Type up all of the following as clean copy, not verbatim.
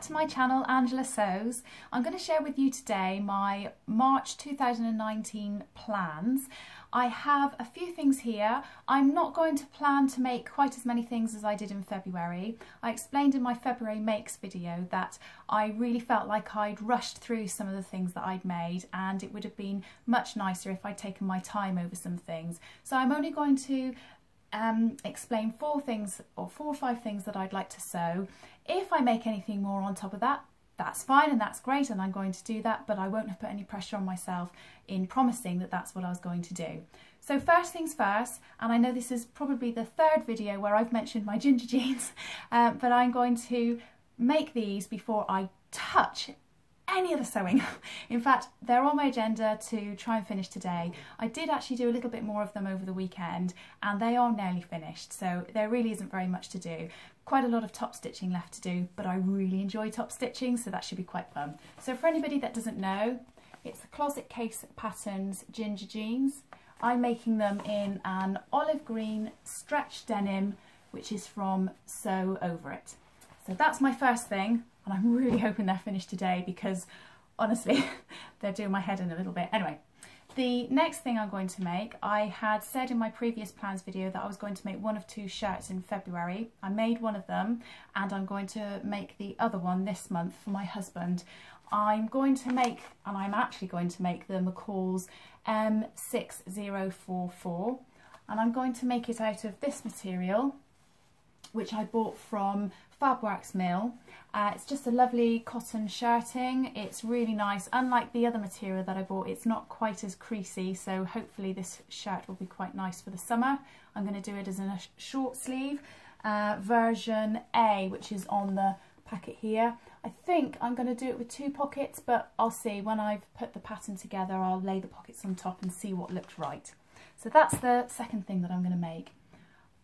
back to my channel, Angela Sews. I'm going to share with you today my March 2019 plans. I have a few things here. I'm not going to plan to make quite as many things as I did in February. I explained in my February makes video that I really felt like I'd rushed through some of the things that I'd made, and it would have been much nicer if I'd taken my time over some things. So I'm only going to explain four or five things that I'd like to sew. If I make anything more on top of that, that's fine and that's great, and I'm going to do that, but I won't have put any pressure on myself in promising that that's what I was going to do. So first things first, and I know this is probably the third video where I've mentioned my ginger jeans, but I'm going to make these before I touch any other sewing. In fact, they're on my agenda to try and finish today. I did actually do a little bit more of them over the weekend and they are nearly finished, so there really isn't very much to do. Quite a lot of top stitching left to do, but I really enjoy top stitching, so that should be quite fun. So for anybody that doesn't know, it's the Closet Case Patterns ginger jeans. I'm making them in an olive green stretch denim, which is from Sew Over It. So that's my first thing, and I'm really hoping they're finished today because honestly they're doing my head in a little bit. Anyway, the next thing I'm going to make, I had said in my previous plans video that I was going to make one of two shirts in February. I made one of them and I'm going to make the other one this month for my husband. I'm actually going to make the Mccalls M6044, and I'm going to make it out of this material, which I bought from Fabwax Mill. It's just a lovely cotton shirting. It's really nice. Unlike the other material that I bought, it's not quite as creasy, so hopefully this shirt will be quite nice for the summer. I'm going to do it as a short sleeve version A, which is on the packet here. I think I'm going to do it with two pockets, but I'll see. When I've put the pattern together, I'll lay the pockets on top and see what looks right. So that's the second thing that I'm going to make.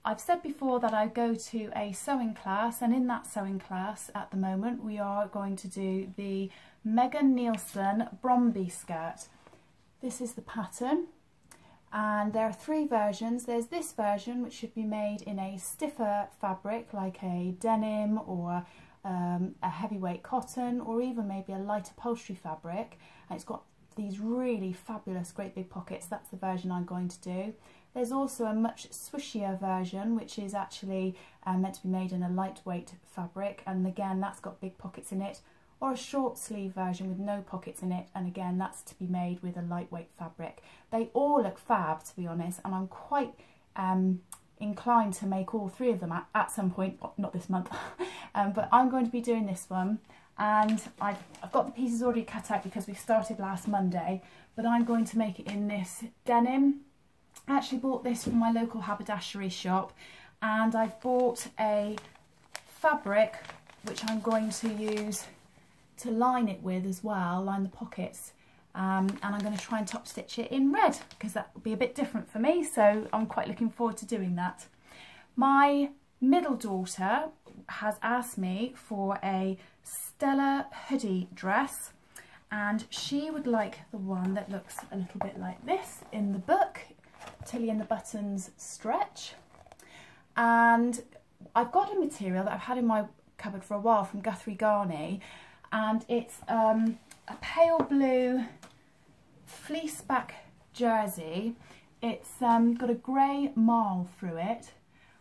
I've said before that I go to a sewing class, and in that sewing class at the moment we are going to do the Megan Nielson Brumby skirt. This is the pattern, and there are three versions. There's this version, which should be made in a stiffer fabric like a denim or a heavyweight cotton, or even maybe a light upholstery fabric, and it's got these really fabulous great big pockets. That's the version I'm going to do. There's also a much swishier version, which is actually meant to be made in a lightweight fabric, and again that's got big pockets in it, or a short sleeve version with no pockets in it, and again that's to be made with a lightweight fabric. They all look fab, to be honest, and I'm quite inclined to make all three of them at some point, not this month, but I'm going to be doing this one, and I've got the pieces already cut out because we started last Monday, but I'm going to make it in this denim. I actually bought this from my local haberdashery shop, and I've bought a fabric which I'm going to use to line it with as well, line the pockets, and I'm going to try and top stitch it in red because that will be a bit different for me, so I'm quite looking forward to doing that. My middle daughter has asked me for a Stella hoodie dress, and she would like the one that looks a little bit like this in the book, Tilly and the Buttons stretch. And I've got a material that I've had in my cupboard for a while from Guthrie Garney, and it's a pale blue fleece back jersey. It's got a grey marl through it.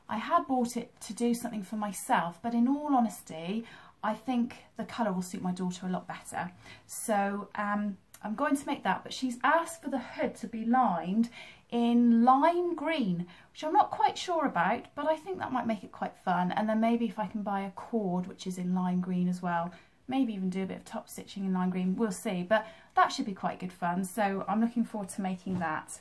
I had bought it to do something for myself, but in all honesty I think the colour will suit my daughter a lot better, so I'm going to make that. But she's asked for the hood to be lined in lime green, which I'm not quite sure about, but I think that might make it quite fun. And then maybe if I can buy a cord which is in lime green as well, maybe even do a bit of top stitching in lime green, we'll see, but that should be quite good fun, so I'm looking forward to making that.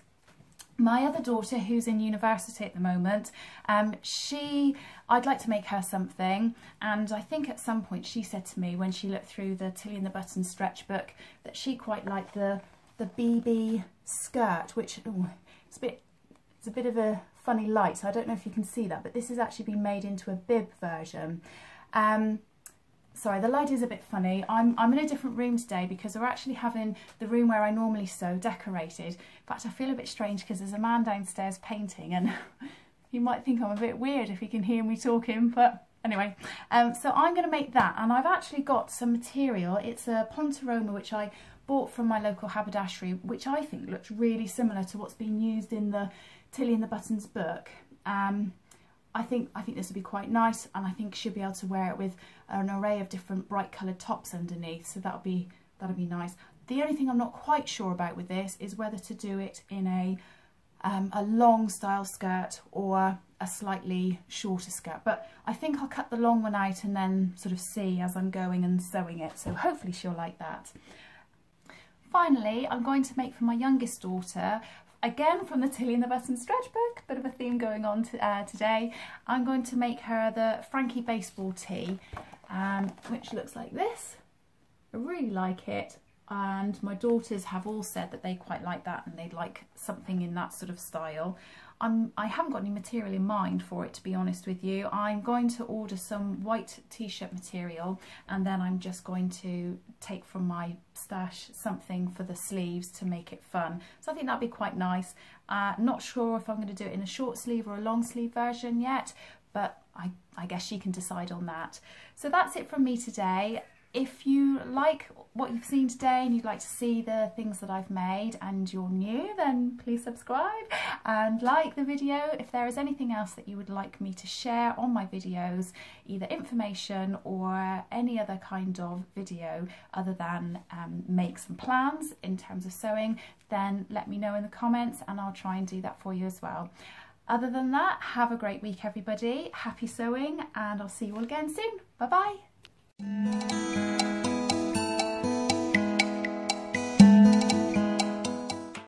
My other daughter, who's in university at the moment, I'd like to make her something, and I think at some point she said to me when she looked through the Tilly and the Buttons stretch book that she quite liked the Bib skirt, which it's a bit of a funny light, so I don't know if you can see that, but this has actually been made into a bib version. Sorry, the light is a bit funny. I'm in a different room today because we're actually having the room where I normally sew decorated. In fact, I feel a bit strange because there's a man downstairs painting, and you might think I'm a bit weird if you can hear me talking, but Anyway, so I'm going to make that, and I've actually got some material. It's a Pontoroma which I bought from my local haberdashery, which I think looks really similar to what's been used in the Tilly and the Buttons book. I think this would be quite nice, and I think she'll be able to wear it with an array of different bright coloured tops underneath, so that'll be nice. The only thing I'm not quite sure about with this is whether to do it in a long style skirt or a slightly shorter skirt, but I think I'll cut the long one out and then sort of see as I'm going and sewing it, so hopefully she'll like that. Finally, I'm going to make for my youngest daughter, again from the Tilly and the Buttons stretch book, bit of a theme going on today. I'm going to make her the Frankie Baseball Tee, which looks like this. I really like it, and my daughters have all said that they quite like that and they'd like something in that sort of style. I haven't got any material in mind for it, to be honest with you. I'm going to order some white t-shirt material, and then I'm just going to take from my stash something for the sleeves to make it fun. So I think that'd be quite nice. Not sure if I'm going to do it in a short sleeve or a long sleeve version yet, but I guess she can decide on that. So that's it from me today. If you like what you've seen today and you'd like to see the things that I've made and you're new, then please subscribe and like the video. If there is anything else that you would like me to share on my videos, either information or any other kind of video other than make some plans in terms of sewing, then let me know in the comments and I'll try and do that for you as well. Other than that, have a great week everybody, happy sewing, and I'll see you all again soon. Bye bye.